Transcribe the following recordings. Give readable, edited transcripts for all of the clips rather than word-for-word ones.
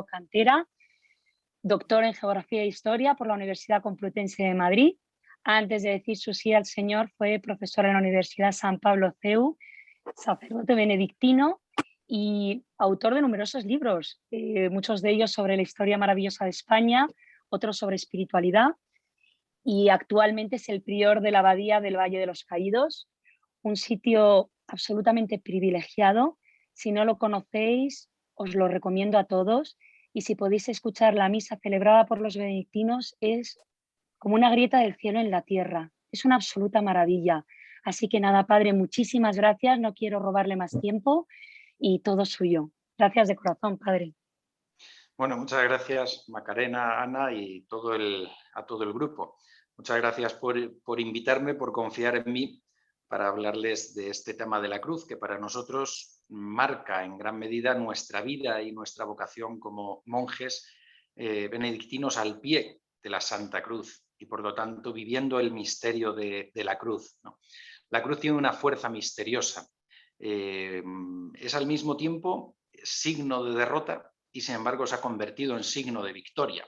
Cantera, doctor en Geografía e Historia por la Universidad Complutense de Madrid. Antes de decir su sí al Señor, fue profesor en la Universidad San Pablo CEU, sacerdote benedictino y autor de numerosos libros, muchos de ellos sobre la historia maravillosa de España, otros sobre espiritualidad, y actualmente es el prior de la Abadía del Valle de los Caídos, un sitio absolutamente privilegiado. Si no lo conocéis, os lo recomiendo a todos, y si podéis escuchar la misa celebrada por los benedictinos, es como una grieta del cielo en la tierra. Es una absoluta maravilla. Así que nada, Padre, muchísimas gracias. No quiero robarle más tiempo y todo suyo. Gracias de corazón, Padre. Bueno, muchas gracias, Macarena, Ana y a todo el grupo. Muchas gracias por invitarme, por confiar en mí para hablarles de este tema de la cruz, que para nosotros marca en gran medida nuestra vida y nuestra vocación como monjes benedictinos al pie de la Santa Cruz y, por lo tanto, viviendo el misterio de la cruz, ¿no? La cruz tiene una fuerza misteriosa. Es al mismo tiempo signo de derrota y, sin embargo, se ha convertido en signo de victoria.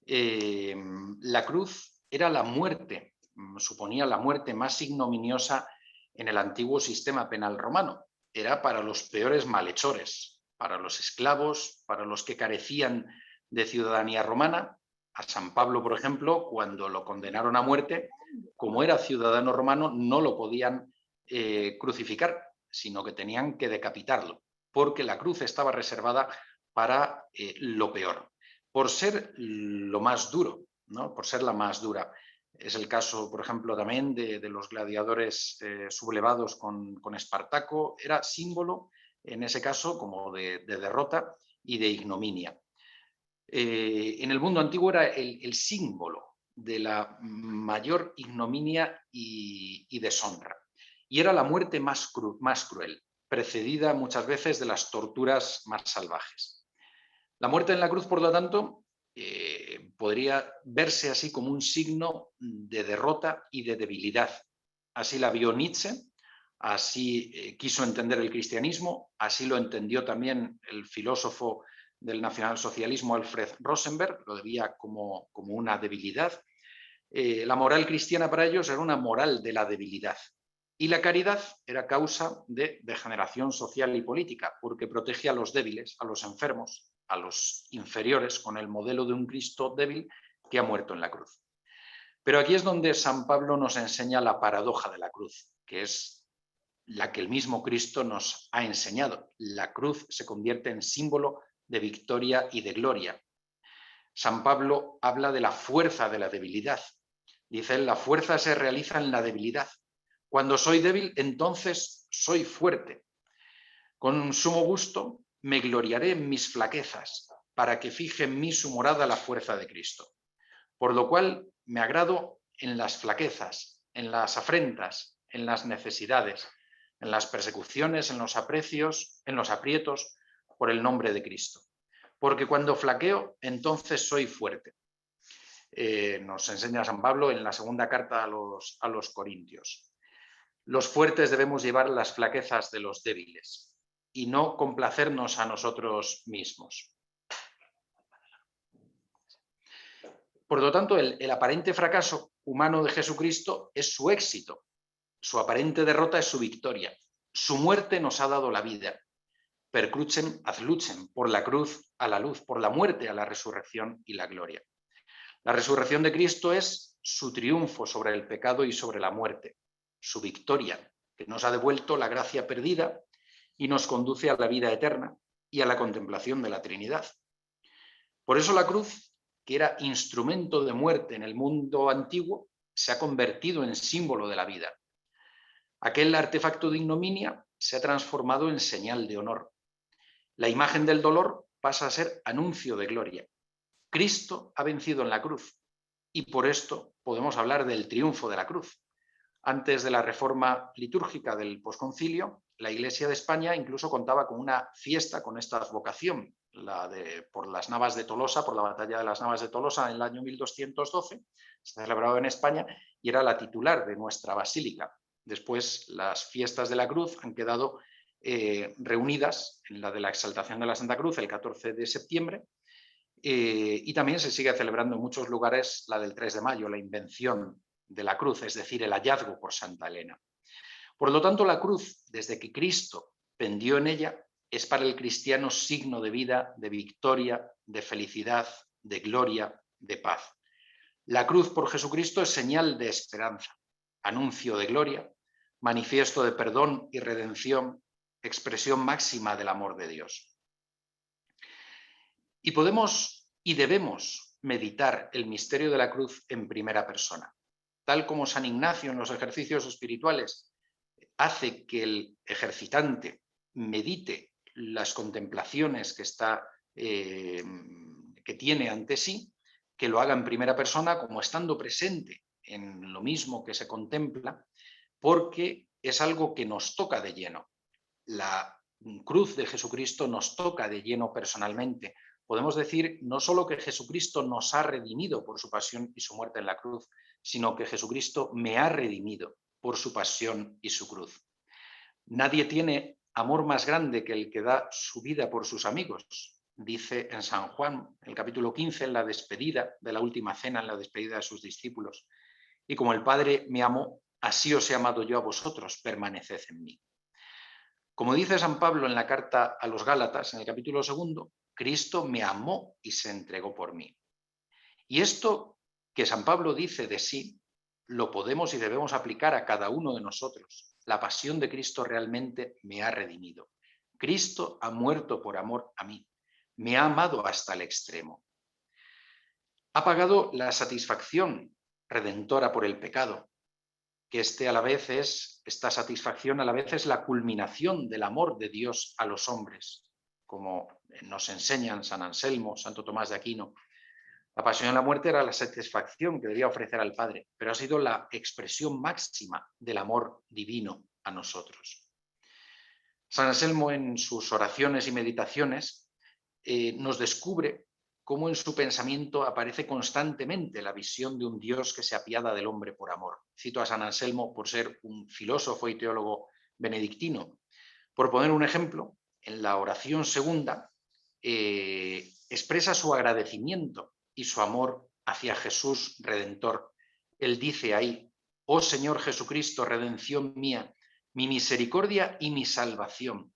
La cruz era la muerte, suponía la muerte más ignominiosa en el antiguo sistema penal romano. Era para los peores malhechores, para los esclavos, para los que carecían de ciudadanía romana. A San Pablo, por ejemplo, cuando lo condenaron a muerte, como era ciudadano romano, no lo podían crucificar, sino que tenían que decapitarlo, porque la cruz estaba reservada para lo peor, por ser lo más duro, ¿no? Por ser la más dura. Es el caso, por ejemplo, también de los gladiadores sublevados con Espartaco. Era símbolo, en ese caso, como de derrota y de ignominia. En el mundo antiguo era el símbolo de la mayor ignominia y deshonra. Y era la muerte más cruel, precedida muchas veces de las torturas más salvajes. La muerte en la cruz, por lo tanto, podría verse así como un signo de derrota y de debilidad. Así la vio Nietzsche, así quiso entender el cristianismo, así lo entendió también el filósofo del nacionalsocialismo Alfred Rosenberg, lo veía como una debilidad. La moral cristiana para ellos era una moral de la debilidad. Y la caridad era causa de degeneración social y política, porque protege a los débiles, a los enfermos, a los inferiores, con el modelo de un Cristo débil que ha muerto en la cruz. Pero aquí es donde San Pablo nos enseña la paradoja de la cruz, que es la que el mismo Cristo nos ha enseñado. La cruz se convierte en símbolo de victoria y de gloria. San Pablo habla de la fuerza de la debilidad. Dice él, la fuerza se realiza en la debilidad. Cuando soy débil, entonces soy fuerte. Con sumo gusto me gloriaré en mis flaquezas, para que fije en mí su morada la fuerza de Cristo. Por lo cual me agrado en las flaquezas, en las afrentas, en las necesidades, en las persecuciones, en los aprietos, por el nombre de Cristo. Porque cuando flaqueo, entonces soy fuerte. Nos enseña San Pablo en la segunda carta a los Corintios. Los fuertes debemos llevar las flaquezas de los débiles y no complacernos a nosotros mismos. Por lo tanto, el aparente fracaso humano de Jesucristo es su éxito, su aparente derrota es su victoria, su muerte nos ha dado la vida. Per crucem ad lucem, por la cruz a la luz, por la muerte a la resurrección y la gloria. La resurrección de Cristo es su triunfo sobre el pecado y sobre la muerte, su victoria, que nos ha devuelto la gracia perdida y nos conduce a la vida eterna y a la contemplación de la Trinidad. Por eso la cruz, que era instrumento de muerte en el mundo antiguo, se ha convertido en símbolo de la vida. Aquel artefacto de ignominia se ha transformado en señal de honor. La imagen del dolor pasa a ser anuncio de gloria. Cristo ha vencido en la cruz y por esto podemos hablar del triunfo de la cruz. Antes de la reforma litúrgica del posconcilio, la Iglesia de España incluso contaba con una fiesta con esta advocación, por las Navas de Tolosa, por la batalla de las Navas de Tolosa en el año 1212, se celebraba en España y era la titular de nuestra basílica. Después las fiestas de la cruz han quedado reunidas en la de la exaltación de la Santa Cruz el 14 de septiembre, y también se sigue celebrando en muchos lugares la del 3 de mayo, la invención de la cruz, es decir, el hallazgo por Santa Elena. Por lo tanto, la cruz, desde que Cristo pendió en ella, es para el cristiano signo de vida, de victoria, de felicidad, de gloria, de paz. La cruz por Jesucristo es señal de esperanza, anuncio de gloria, manifiesto de perdón y redención, expresión máxima del amor de Dios. Y podemos y debemos meditar el misterio de la cruz en primera persona, tal como San Ignacio en los ejercicios espirituales hace que el ejercitante medite las contemplaciones que tiene ante sí, que lo haga en primera persona como estando presente en lo mismo que se contempla, porque es algo que nos toca de lleno. La cruz de Jesucristo nos toca de lleno personalmente. Podemos decir no solo que Jesucristo nos ha redimido por su pasión y su muerte en la cruz, sino que Jesucristo me ha redimido por su pasión y su cruz. Nadie tiene amor más grande que el que da su vida por sus amigos, dice en San Juan, el capítulo 15, en la despedida de la última cena, en la despedida de sus discípulos. Y como el Padre me amó, así os he amado yo a vosotros, permaneced en mí. Como dice San Pablo en la carta a los Gálatas, en el capítulo 2, Cristo me amó y se entregó por mí. Y esto que San Pablo dice de sí, lo podemos y debemos aplicar a cada uno de nosotros. La pasión de Cristo realmente me ha redimido. Cristo ha muerto por amor a mí. Me ha amado hasta el extremo. Ha pagado la satisfacción redentora por el pecado, que esta satisfacción a la vez es la culminación del amor de Dios a los hombres, como nos enseñan San Anselmo, Santo Tomás de Aquino. La pasión y la muerte era la satisfacción que debía ofrecer al Padre, pero ha sido la expresión máxima del amor divino a nosotros. San Anselmo, en sus oraciones y meditaciones, nos descubre cómo en su pensamiento aparece constantemente la visión de un Dios que se apiada del hombre por amor. Cito a San Anselmo por ser un filósofo y teólogo benedictino. Por poner un ejemplo, en la oración segunda expresa su agradecimiento y su amor hacia Jesús Redentor. Él dice ahí: oh Señor Jesucristo, redención mía, mi misericordia y mi salvación.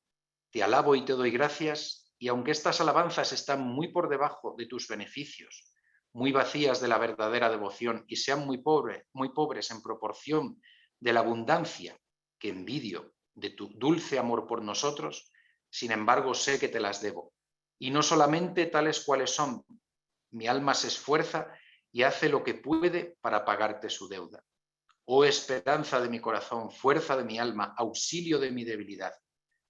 Te alabo y te doy gracias, y aunque estas alabanzas están muy por debajo de tus beneficios, muy vacías de la verdadera devoción y sean muy pobres en proporción de la abundancia que envidio de tu dulce amor por nosotros, sin embargo sé que te las debo. Y no solamente tales cuales son, mi alma se esfuerza y hace lo que puede para pagarte su deuda. Oh esperanza de mi corazón, fuerza de mi alma, auxilio de mi debilidad,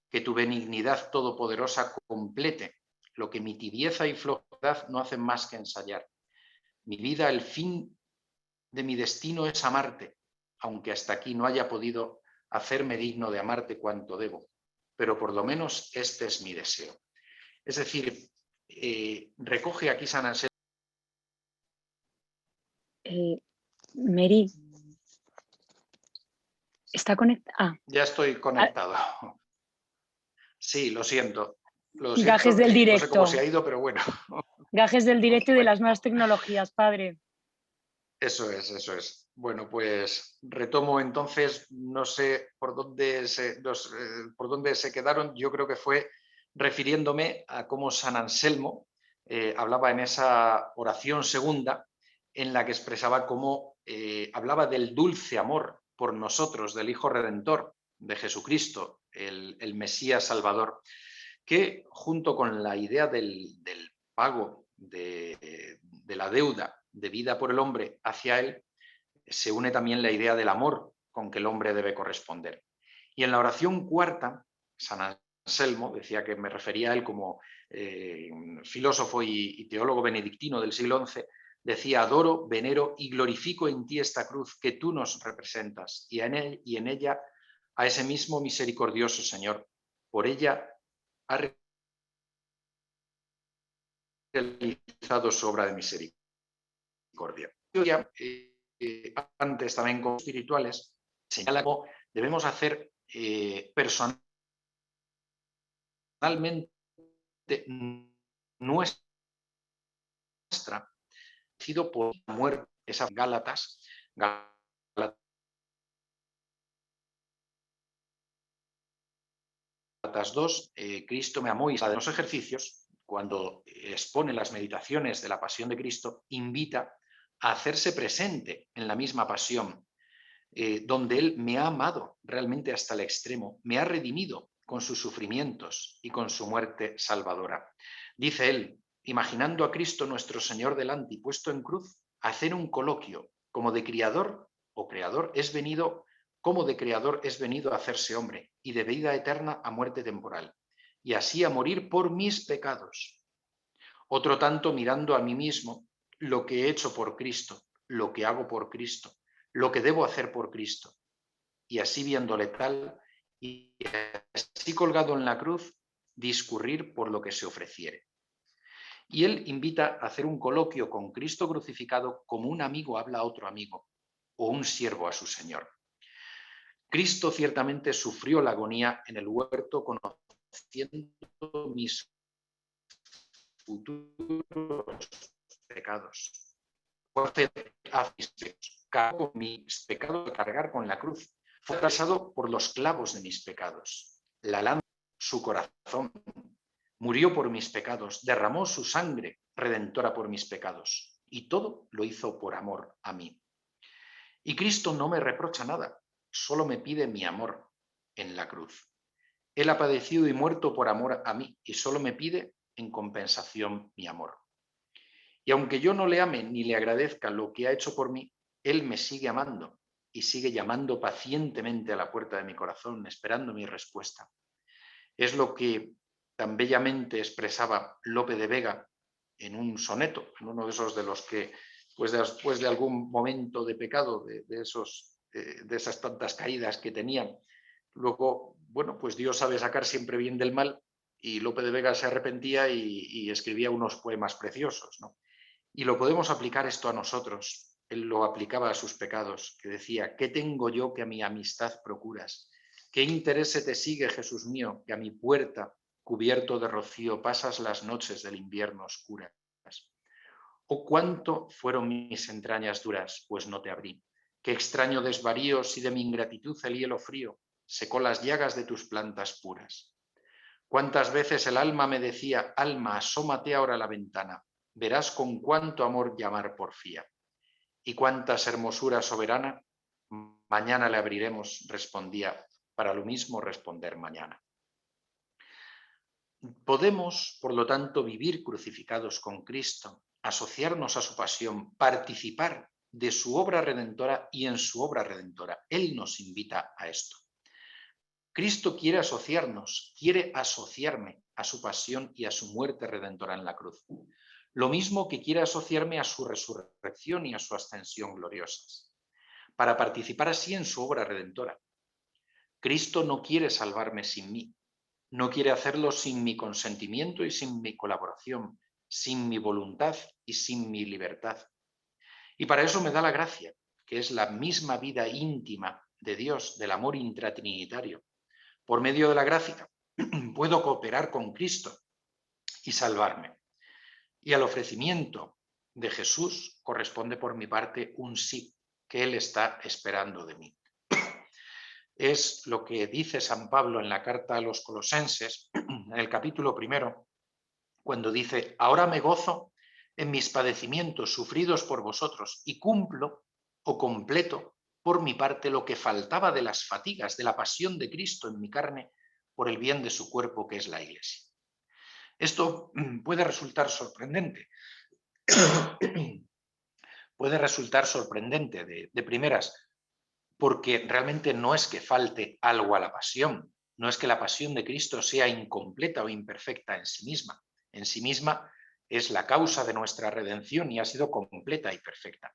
que tu benignidad todopoderosa complete lo que mi tibieza y flojedad no hacen más que ensayar. Mi vida, el fin de mi destino es amarte, aunque hasta aquí no haya podido hacerme digno de amarte cuanto debo, pero por lo menos este es mi deseo. Es decir, recoge aquí San Anselmo. Mary, ¿está conectada? Ya estoy conectado. Sí, lo siento. Gajes del Que no sé cómo directo. se ha ido, pero bueno. Gajes del directo y de Bueno. las nuevas tecnologías, padre. Eso es, eso es. Bueno, pues retomo entonces, no sé por dónde se quedaron. Yo creo que fue refiriéndome a cómo San Anselmo hablaba en esa oración segunda, en la que expresaba cómo hablaba del dulce amor por nosotros, del Hijo Redentor, de Jesucristo, el Mesías Salvador, que junto con la idea del pago de la deuda debida por el hombre hacia él, se une también la idea del amor con que el hombre debe corresponder. Y en la oración cuarta, San Anselmo, decía que me refería a él como filósofo y teólogo benedictino del siglo XI, decía: adoro, venero y glorifico en ti esta cruz que tú nos representas, y en ella a ese mismo misericordioso Señor. Por ella ha realizado su obra de misericordia. Antes también con espirituales señala cómo debemos hacer personalmente personalmente nuestra, sido por la muerte, esas Gálatas 2, Cristo me amó, y de los ejercicios, cuando expone las meditaciones de la pasión de Cristo, invita a hacerse presente en la misma pasión, donde Él me ha amado realmente hasta el extremo, me ha redimido con sus sufrimientos y con su muerte salvadora. Dice él, imaginando a Cristo nuestro Señor delante y puesto en cruz, hacer un coloquio como de criador o creador es venido, como de creador es venido a hacerse hombre, y de vida eterna a muerte temporal, y así a morir por mis pecados. Otro tanto mirando a mí mismo lo que he hecho por Cristo, lo que hago por Cristo, lo que debo hacer por Cristo, y así viéndole tal, y así colgado en la cruz, discurrir por lo que se ofreciere. Y él invita a hacer un coloquio con Cristo crucificado como un amigo habla a otro amigo, o un siervo a su Señor. Cristo ciertamente sufrió la agonía en el huerto, conociendo mis futuros pecados. Cargo mis pecados a cargar con la cruz. Fue atravesado por los clavos de mis pecados. La lanza, su corazón, murió por mis pecados, derramó su sangre redentora por mis pecados, y todo lo hizo por amor a mí. Y Cristo no me reprocha nada, solo me pide mi amor en la cruz. Él ha padecido y muerto por amor a mí, y solo me pide en compensación mi amor. Y aunque yo no le ame ni le agradezca lo que ha hecho por mí, Él me sigue amando y sigue llamando pacientemente a la puerta de mi corazón, esperando mi respuesta. Es lo que tan bellamente expresaba Lope de Vega en un soneto, en uno de esos de los que, pues después de algún momento de pecado, de esas tantas caídas que tenían, luego, bueno, pues Dios sabe sacar siempre bien del mal, y Lope de Vega se arrepentía y escribía unos poemas preciosos, ¿no? Y lo podemos aplicar esto a nosotros. Él lo aplicaba a sus pecados, que decía, ¿qué tengo yo que a mi amistad procuras? ¿Qué interés se te sigue, Jesús mío, que a mi puerta, cubierto de rocío, pasas las noches del invierno oscuras? ¿O cuánto fueron mis entrañas duras, pues no te abrí? Qué extraño desvarío si de mi ingratitud el hielo frío secó las llagas de tus plantas puras. ¿Cuántas veces el alma me decía, alma, asómate ahora a la ventana, verás con cuánto amor llamar porfía? Y cuántas hermosura soberana, mañana le abriremos, respondía, para lo mismo responder mañana. Podemos, por lo tanto, vivir crucificados con Cristo, asociarnos a su pasión, participar de su obra redentora y en su obra redentora. Él nos invita a esto. Cristo quiere asociarnos, quiere asociarme a su pasión y a su muerte redentora en la cruz. Lo mismo que quiere asociarme a su resurrección y a su ascensión gloriosas, para participar así en su obra redentora. Cristo no quiere salvarme sin mí, no quiere hacerlo sin mi consentimiento y sin mi colaboración, sin mi voluntad y sin mi libertad. Y para eso me da la gracia, que es la misma vida íntima de Dios, del amor intratrinitario. Por medio de la gracia puedo cooperar con Cristo y salvarme. Y al ofrecimiento de Jesús corresponde por mi parte un sí, que Él está esperando de mí. Es lo que dice San Pablo en la carta a los Colosenses, en el capítulo 1, cuando dice, ahora me gozo en mis padecimientos sufridos por vosotros y cumplo o completo por mi parte lo que faltaba de las fatigas de la pasión de Cristo en mi carne por el bien de su cuerpo, que es la Iglesia. Esto puede resultar sorprendente. Puede resultar sorprendente de primeras, porque realmente no es que falte algo a la pasión, no es que la pasión de Cristo sea incompleta o imperfecta en sí misma. En sí misma es la causa de nuestra redención y ha sido completa y perfecta.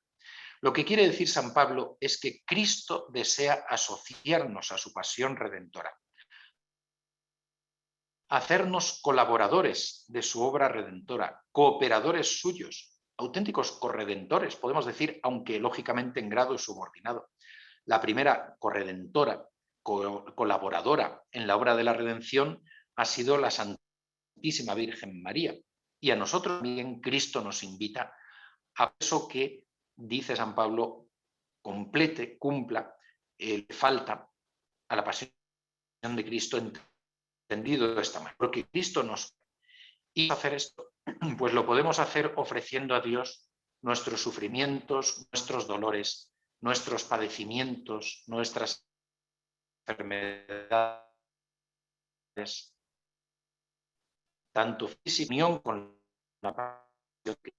Lo que quiere decir San Pablo es que Cristo desea asociarnos a su pasión redentora, hacernos colaboradores de su obra redentora, cooperadores suyos, auténticos corredentores, podemos decir, aunque lógicamente en grado subordinado. La primera, corredentora, colaboradora en la obra de la redención, ha sido la Santísima Virgen María. Y a nosotros también Cristo nos invita a eso que, dice San Pablo, complete, cumpla, falta a la pasión de Cristo entendido de esta manera. Porque Cristo nos hizo hacer esto, pues lo podemos hacer ofreciendo a Dios nuestros sufrimientos, nuestros dolores, nuestros padecimientos, nuestras enfermedades, tanto física unión con la pasión que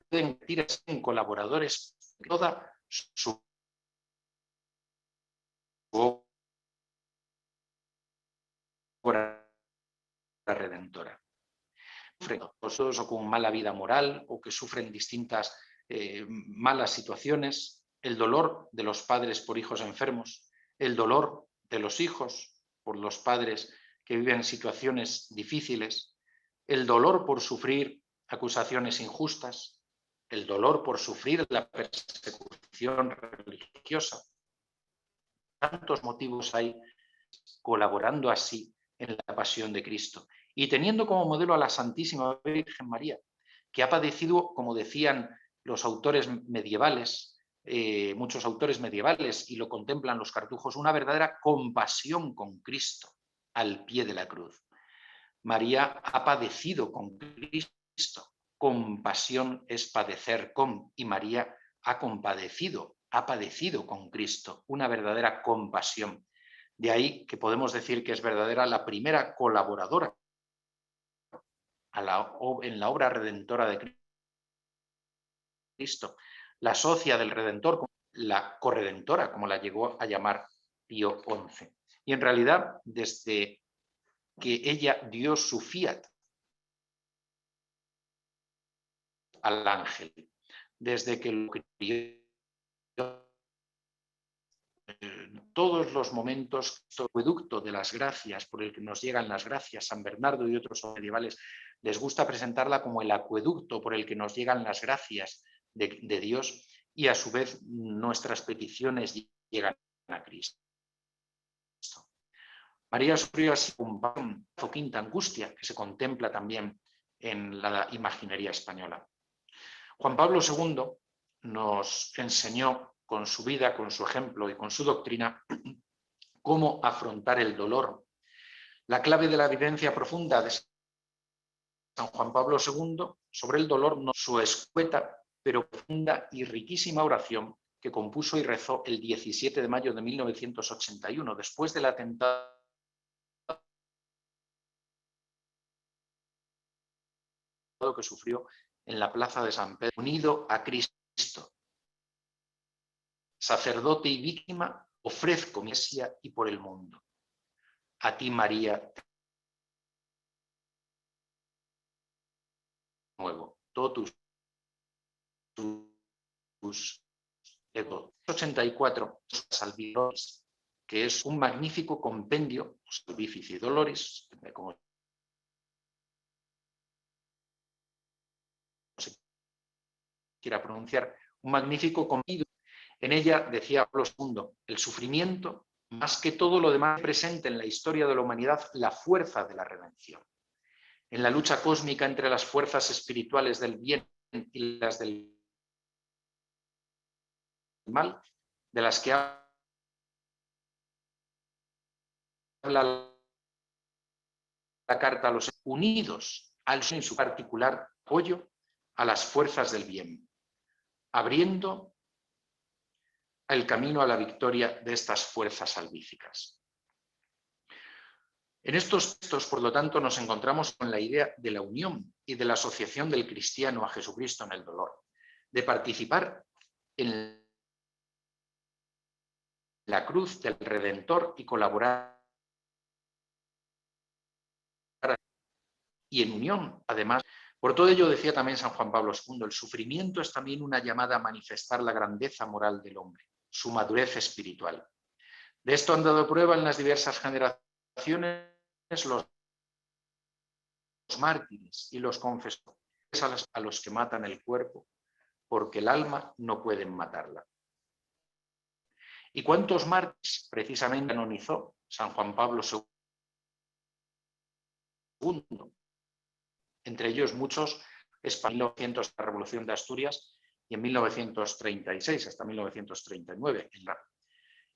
pueden convertirse en colaboradores de toda su obra redentora. Sufren o con mala vida moral o que sufren distintas malas situaciones, el dolor de los padres por hijos enfermos, el dolor de los hijos por los padres que viven situaciones difíciles, el dolor por sufrir acusaciones injustas, el dolor por sufrir la persecución religiosa. Tantos motivos hay colaborando así en la pasión de Cristo y teniendo como modelo a la Santísima Virgen María, que ha padecido, como decían los autores medievales, muchos autores medievales, y lo contemplan los cartujos, una verdadera compasión con Cristo al pie de la cruz. María ha padecido con Cristo. Compasión es padecer con, y María ha compadecido, ha padecido con Cristo, una verdadera compasión. De ahí que podemos decir que es verdadera la primera colaboradora en la obra redentora de Cristo, la socia del Redentor, la corredentora, como la llegó a llamar Pío XI. Y en realidad, desde que ella dio su fiat al ángel, desde que lo crió, todos los momentos, el acueducto de las gracias, por el que nos llegan las gracias, San Bernardo y otros medievales les gusta presentarla como el acueducto por el que nos llegan las gracias de Dios, y a su vez nuestras peticiones llegan a Cristo. María sufrió así un quinta angustia que se contempla también en la imaginería española. Juan Pablo II nos enseñó con su vida, con su ejemplo y con su doctrina cómo afrontar el dolor. La clave de la vivencia profunda de San Juan Pablo II sobre el dolor, no su escueta pero profunda y riquísima oración que compuso y rezó el 17 de mayo de 1981, después del atentado que sufrió en la plaza de San Pedro, unido a Cristo, sacerdote y víctima, ofrezco mi iglesia y por el mundo. A ti, María, nuevo, todos tus ego. 84, Salvi-Doloris, que es un magnífico compendio, Salvifici Doloris, como se quiera pronunciar, un magnífico compendio. En ella, decía Pablo II, el sufrimiento, más que todo lo demás, presente en la historia de la humanidad la fuerza de la redención. En la lucha cósmica entre las fuerzas espirituales del bien y las del mal, de las que habla la carta a los unidos al en su particular apoyo a las fuerzas del bien, abriendo el camino a la victoria de estas fuerzas salvíficas. En estos textos, por lo tanto, nos encontramos con la idea de la unión y de la asociación del cristiano a Jesucristo en el dolor, de participar en la cruz del Redentor y colaborar y en unión, además. Por todo ello, decía también San Juan Pablo II, el sufrimiento es también una llamada a manifestar la grandeza moral del hombre, su madurez espiritual. De esto han dado prueba en las diversas generaciones los mártires y los confesores a los que matan el cuerpo, porque el alma no pueden matarla. ¿Y cuántos mártires precisamente canonizó San Juan Pablo II? II, entre ellos muchos españoles en 1900, la Revolución de Asturias, y en 1936 hasta 1939.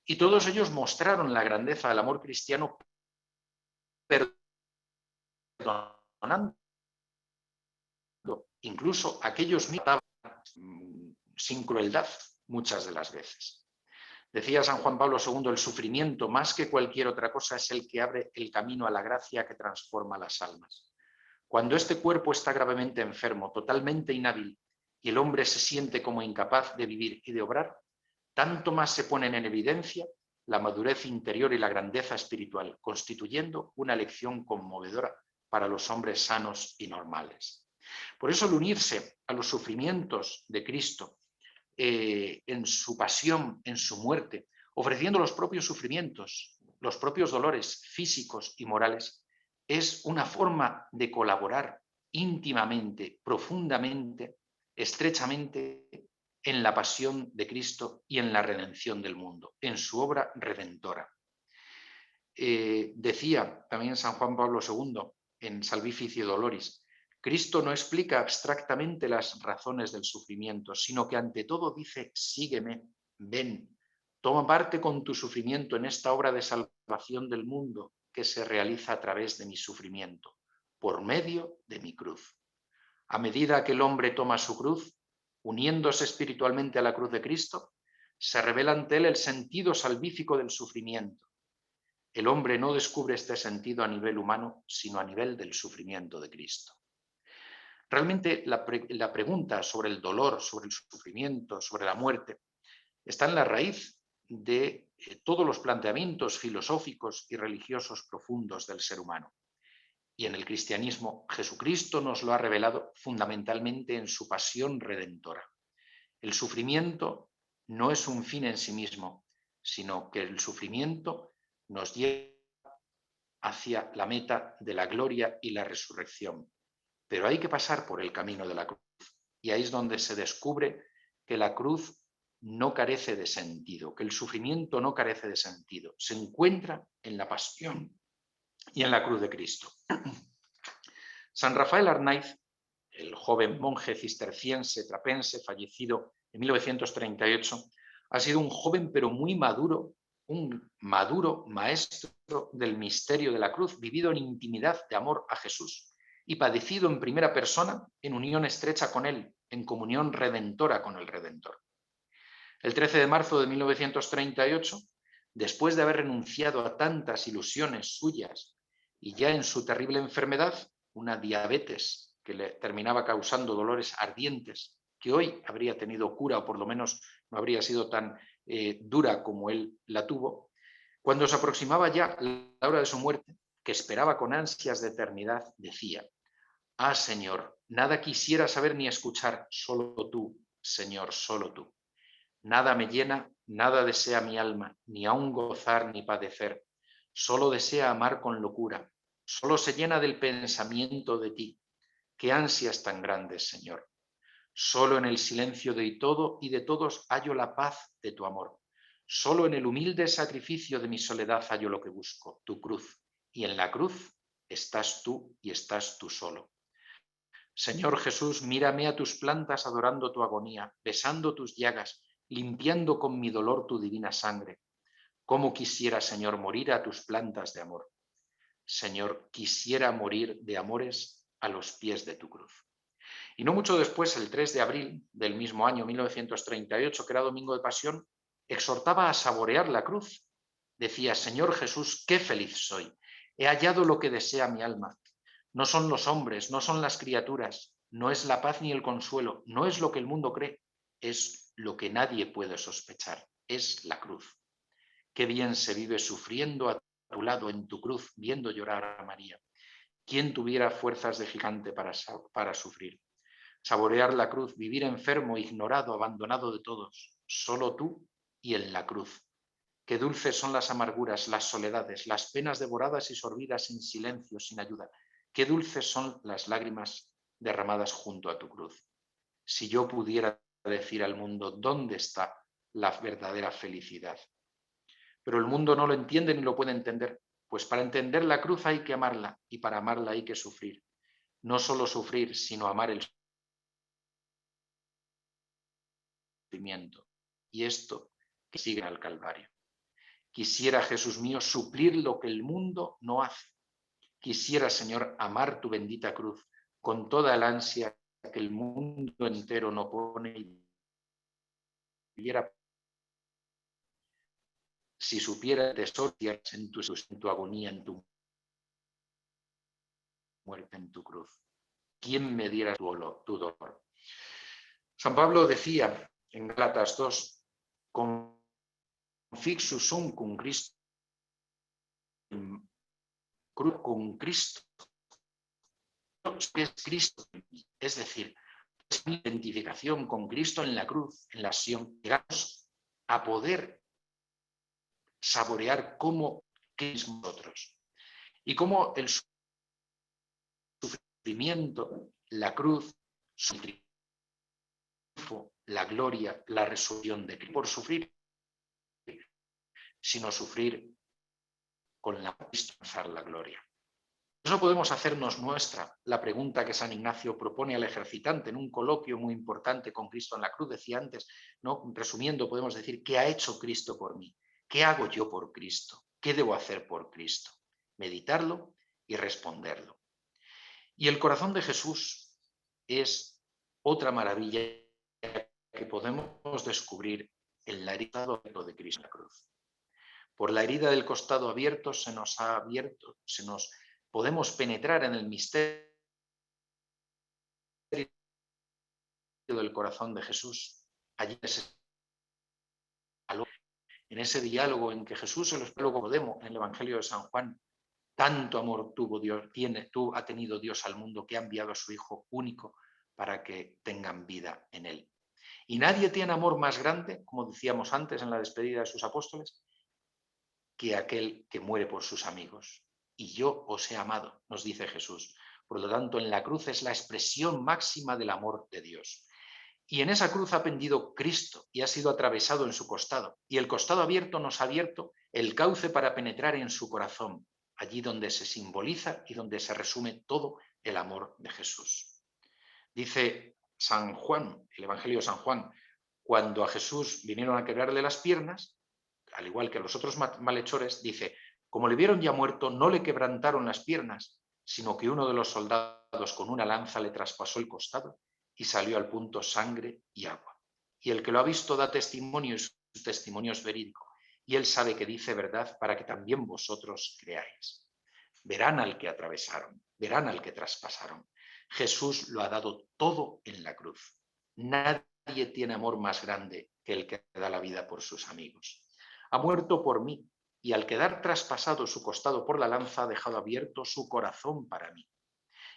Y todos ellos mostraron la grandeza del amor cristiano perdonando incluso aquellos mismos sin crueldad muchas de las veces. Decía San Juan Pablo II, el sufrimiento, más que cualquier otra cosa, es el que abre el camino a la gracia que transforma las almas. Cuando este cuerpo está gravemente enfermo, totalmente inhábil, y el hombre se siente como incapaz de vivir y de obrar, tanto más se ponen en evidencia la madurez interior y la grandeza espiritual, constituyendo una lección conmovedora para los hombres sanos y normales. Por eso el unirse a los sufrimientos de Cristo, en su pasión, en su muerte, ofreciendo los propios sufrimientos, los propios dolores físicos y morales, es una forma de colaborar íntimamente, profundamente, estrechamente en la pasión de Cristo y en la redención del mundo, en su obra redentora. Decía también San Juan Pablo II en Salvifici Doloris, Cristo no explica abstractamente las razones del sufrimiento, sino que ante todo dice, sígueme, ven, toma parte con tu sufrimiento en esta obra de salvación del mundo que se realiza a través de mi sufrimiento, por medio de mi cruz. A medida que el hombre toma su cruz, uniéndose espiritualmente a la cruz de Cristo, se revela ante él el sentido salvífico del sufrimiento. El hombre no descubre este sentido a nivel humano, sino a nivel del sufrimiento de Cristo. Realmente la pregunta sobre el dolor, sobre el sufrimiento, sobre la muerte, está en la raíz de todos los planteamientos filosóficos y religiosos profundos del ser humano. Y en el cristianismo, Jesucristo nos lo ha revelado fundamentalmente en su pasión redentora. El sufrimiento no es un fin en sí mismo, sino que el sufrimiento nos lleva hacia la meta de la gloria y la resurrección. Pero hay que pasar por el camino de la cruz. Y ahí es donde se descubre que la cruz no carece de sentido, que el sufrimiento no carece de sentido. Se encuentra en la pasión y en la cruz de Cristo. San Rafael Arnaiz, el joven monje cisterciense trapense fallecido en 1938, ha sido un joven pero muy maduro, un maduro maestro del misterio de la cruz, vivido en intimidad de amor a Jesús y padecido en primera persona en unión estrecha con él, en comunión redentora con el Redentor. El 13 de marzo de 1938, después de haber renunciado a tantas ilusiones suyas y ya en su terrible enfermedad, una diabetes que le terminaba causando dolores ardientes, que hoy habría tenido cura o por lo menos no habría sido tan dura como él la tuvo, cuando se aproximaba ya la hora de su muerte, que esperaba con ansias de eternidad, decía: «Ah, Señor, nada quisiera saber ni escuchar, solo tú, Señor, solo tú. Nada me llena, nada desea mi alma, ni aun gozar ni padecer. Solo desea amar con locura, solo se llena del pensamiento de ti. Qué ansias tan grandes, Señor. Solo en el silencio de todo y de todos hallo la paz de tu amor. Solo en el humilde sacrificio de mi soledad hallo lo que busco, tu cruz. Y en la cruz estás tú y estás tú solo. Señor Jesús, mírame a tus plantas adorando tu agonía, besando tus llagas, limpiando con mi dolor tu divina sangre. ¿Cómo quisiera, Señor, morir a tus plantas de amor? Señor, quisiera morir de amores a los pies de tu cruz». Y no mucho después, el 3 de abril del mismo año 1938, que era Domingo de Pasión, exhortaba a saborear la cruz. Decía: «Señor Jesús, qué feliz soy. He hallado lo que desea mi alma. No son los hombres, no son las criaturas, no es la paz ni el consuelo, no es lo que el mundo cree, es lo que nadie puede sospechar, es la cruz. Qué bien se vive sufriendo a tu lado en tu cruz, viendo llorar a María. ¿Quién tuviera fuerzas de gigante para sufrir? Saborear la cruz, vivir enfermo, ignorado, abandonado de todos, solo tú y en la cruz. Qué dulces son las amarguras, las soledades, las penas devoradas y sorbidas en silencio, sin ayuda. Qué dulces son las lágrimas derramadas junto a tu cruz. Si yo pudiera decir al mundo dónde está la verdadera felicidad. Pero el mundo no lo entiende ni lo puede entender. Pues para entender la cruz hay que amarla y para amarla hay que sufrir. No solo sufrir, sino amar el sufrimiento. Y esto que sigue al Calvario. Quisiera, Jesús mío, suplir lo que el mundo no hace. Quisiera, Señor, amar tu bendita cruz con toda el ansia que el mundo entero no pone y viviera. Si supiera tesoro en tu agonía, en tu muerte, en tu cruz. ¿Quién me diera tu dolor? San Pablo decía en Gálatas 2, confixus sum cum Christo, con Cristo, es Cristo, es decir, es mi identificación con Cristo en la cruz, en la acción. Llegamos a poder saborear cómo es nosotros y cómo el sufrimiento, la cruz, su triunfo, la gloria, la resurrección de Cristo, por sufrir, sino sufrir con la alcanzar la gloria. Por eso podemos hacernos nuestra la pregunta que San Ignacio propone al ejercitante en un coloquio muy importante con Cristo en la cruz. Decía antes, ¿no? Resumiendo, podemos decir, ¿qué ha hecho Cristo por mí? ¿Qué hago yo por Cristo? ¿Qué debo hacer por Cristo? Meditarlo y responderlo. Y el corazón de Jesús es otra maravilla que podemos descubrir en la herida de Cristo en la cruz. Por la herida del costado abierto se nos ha abierto, podemos penetrar en el misterio del corazón de Jesús. Allí en ese diálogo en que Jesús en el Evangelio de San Juan, tanto amor ha tenido Dios al mundo que ha enviado a su Hijo único para que tengan vida en él. Y nadie tiene amor más grande, como decíamos antes en la despedida de sus apóstoles, que aquel que muere por sus amigos. Y yo os he amado, nos dice Jesús. Por lo tanto, en la cruz es la expresión máxima del amor de Dios. Y en esa cruz ha pendido Cristo y ha sido atravesado en su costado. Y el costado abierto nos ha abierto el cauce para penetrar en su corazón, allí donde se simboliza y donde se resume todo el amor de Jesús. Dice San Juan, el Evangelio de San Juan, cuando a Jesús vinieron a quebrarle las piernas, al igual que a los otros malhechores, dice, como le vieron ya muerto, no le quebrantaron las piernas, sino que uno de los soldados con una lanza le traspasó el costado y salió al punto sangre y agua. Y el que lo ha visto da testimonio y su testimonio es verídico. Y él sabe que dice verdad para que también vosotros creáis. Verán al que atravesaron, verán al que traspasaron. Jesús lo ha dado todo en la cruz. Nadie tiene amor más grande que el que da la vida por sus amigos. Ha muerto por mí y al quedar traspasado su costado por la lanza ha dejado abierto su corazón para mí.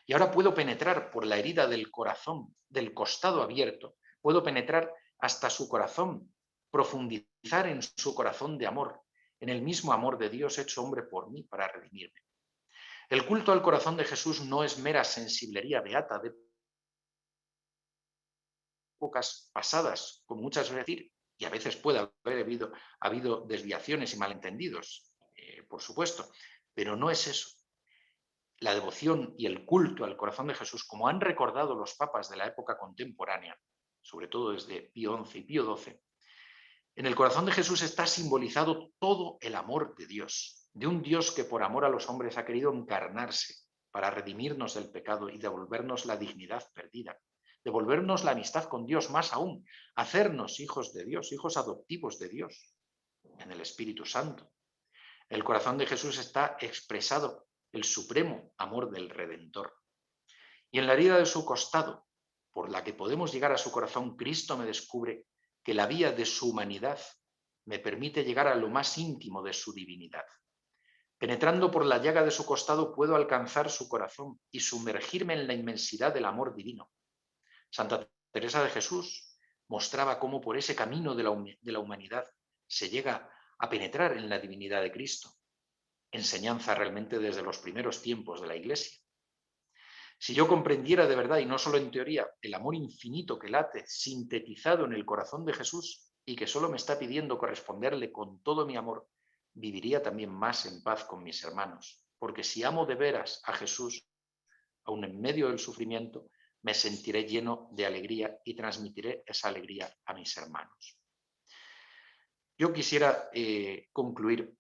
Y ahora puedo penetrar por la herida del corazón, del costado abierto, puedo penetrar hasta su corazón, profundizar en su corazón de amor, en el mismo amor de Dios hecho hombre por mí para redimirme. El culto al corazón de Jesús no es mera sensiblería beata de épocas pasadas, como muchas veces decir, y a veces puede haber habido desviaciones y malentendidos, por supuesto, pero no es eso. La devoción y el culto al corazón de Jesús, como han recordado los papas de la época contemporánea, sobre todo desde Pío XI y Pío XII, en el corazón de Jesús está simbolizado todo el amor de Dios, de un Dios que por amor a los hombres ha querido encarnarse para redimirnos del pecado y devolvernos la dignidad perdida, devolvernos la amistad con Dios, más aún, hacernos hijos de Dios, hijos adoptivos de Dios, en el Espíritu Santo. El corazón de Jesús está expresado el supremo amor del Redentor. Y en la herida de su costado, por la que podemos llegar a su corazón, Cristo me descubre que la vía de su humanidad me permite llegar a lo más íntimo de su divinidad. Penetrando por la llaga de su costado puedo alcanzar su corazón y sumergirme en la inmensidad del amor divino. Santa Teresa de Jesús mostraba cómo por ese camino de la humanidad se llega a penetrar en la divinidad de Cristo. Enseñanza realmente desde los primeros tiempos de la Iglesia. Si yo comprendiera de verdad, y no solo en teoría, el amor infinito que late, sintetizado en el corazón de Jesús, y que solo me está pidiendo corresponderle con todo mi amor, viviría también más en paz con mis hermanos, porque si amo de veras a Jesús, aun en medio del sufrimiento, me sentiré lleno de alegría y transmitiré esa alegría a mis hermanos. Yo quisiera concluir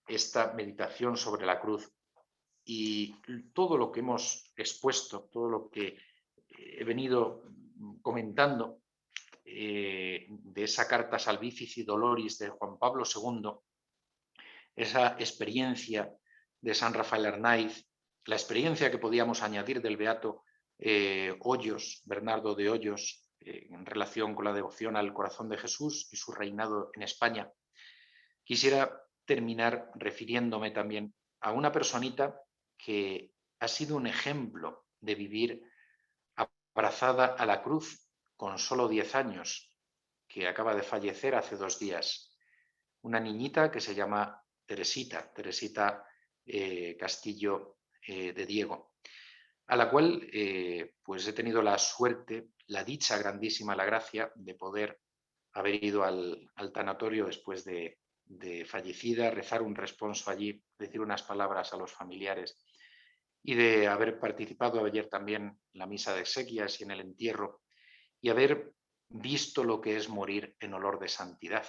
esta meditación sobre la cruz y todo lo que hemos expuesto, todo lo que he venido comentando de esa carta Salvifici Doloris de Juan Pablo II, esa experiencia de San Rafael Arnaiz, la experiencia que podíamos añadir del beato Hoyos, Bernardo de Hoyos, en relación con la devoción al corazón de Jesús y su reinado en España. Quisiera terminar refiriéndome también a una personita que ha sido un ejemplo de vivir abrazada a la cruz con solo 10 años, que acaba de fallecer hace 2 días. Una niñita que se llama Teresita Castillo de Diego, a la cual pues he tenido la suerte, la dicha grandísima, la gracia de poder haber ido al tanatorio después de fallecida, rezar un responso allí, decir unas palabras a los familiares y de haber participado ayer también en la misa de exequias y en el entierro y haber visto lo que es morir en olor de santidad,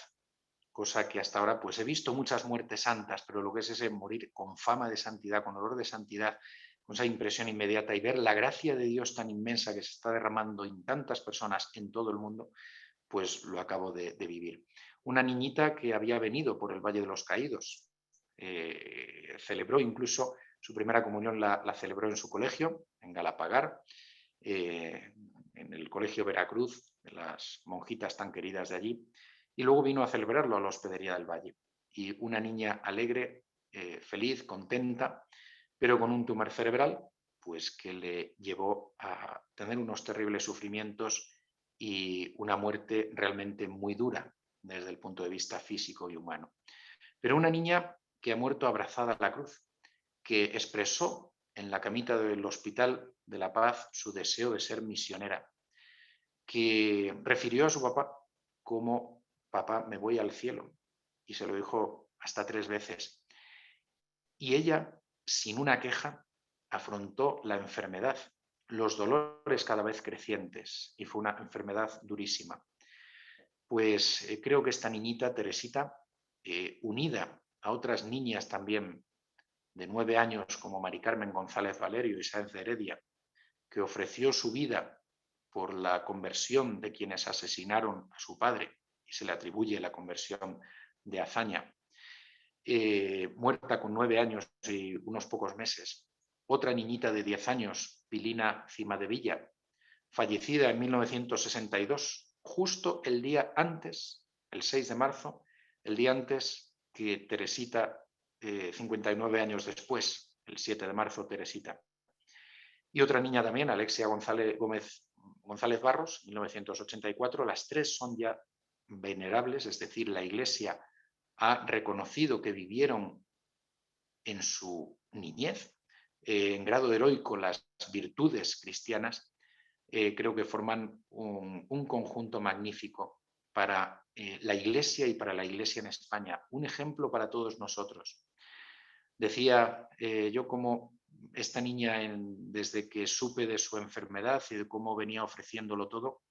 cosa que hasta ahora pues he visto muchas muertes santas, pero lo que es ese morir con fama de santidad, con olor de santidad, con esa impresión inmediata y ver la gracia de Dios tan inmensa que se está derramando en tantas personas en todo el mundo, pues lo acabo de vivir. Una niñita que había venido por el Valle de los Caídos, celebró incluso su primera comunión, la celebró en su colegio, en Galapagar, en el colegio Veracruz, de las monjitas tan queridas de allí, y luego vino a celebrarlo a la Hospedería del Valle. Y una niña alegre, feliz, contenta, pero con un tumor cerebral, pues que le llevó a tener unos terribles sufrimientos y una muerte realmente muy dura desde el punto de vista físico y humano. Pero una niña que ha muerto abrazada a la cruz, que expresó en la camita del Hospital de la Paz su deseo de ser misionera, que refirió a su papá como: papá, me voy al cielo, y se lo dijo hasta 3 veces. Y ella, sin una queja, afrontó la enfermedad, los dolores cada vez crecientes, y fue una enfermedad durísima. Pues creo que esta niñita, Teresita, unida a otras niñas también de 9 años como Mari Carmen González Valerio y Sáenz de Heredia, que ofreció su vida por la conversión de quienes asesinaron a su padre, y se le atribuye la conversión de Azaña, muerta con 9 años y unos pocos meses. Otra niñita de 10 años, Pilina Cimadevilla, fallecida en 1962, justo el día antes, el 6 de marzo, el día antes que Teresita, 59 años después, el 7 de marzo, Teresita. Y otra niña también, Alexia González Barros, 1984. Las 3 son ya venerables, es decir, la Iglesia ha reconocido que vivieron en su niñez, en grado heroico, las virtudes cristianas. Creo que forman un conjunto magnífico para la Iglesia y para la Iglesia en España, un ejemplo para todos nosotros. Decía yo como esta niña, desde que supe de su enfermedad y de cómo venía ofreciéndolo todo,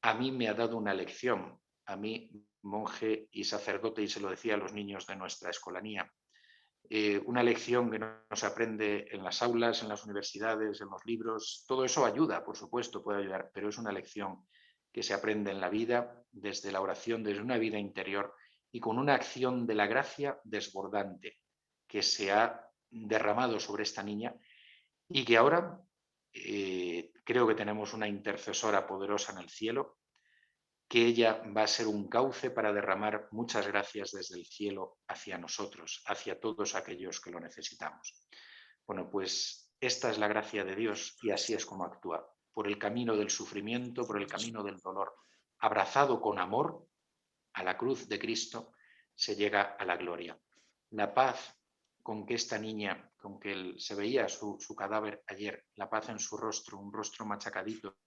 a mí me ha dado una lección, a mí, monje y sacerdote, y se lo decía a los niños de nuestra escolanía. Una lección que no se aprende en las aulas, en las universidades, en los libros. Todo eso ayuda, por supuesto, puede ayudar, pero es una lección que se aprende en la vida, desde la oración, desde una vida interior y con una acción de la gracia desbordante que se ha derramado sobre esta niña y que ahora creo que tenemos una intercesora poderosa en el cielo, que ella va a ser un cauce para derramar muchas gracias desde el cielo hacia nosotros, hacia todos aquellos que lo necesitamos. Bueno, pues esta es la gracia de Dios y así es como actúa, por el camino del sufrimiento, por el camino del dolor, abrazado con amor a la cruz de Cristo, se llega a la gloria. La paz con que esta niña, con que se veía su cadáver ayer, la paz en su rostro, un rostro machacadito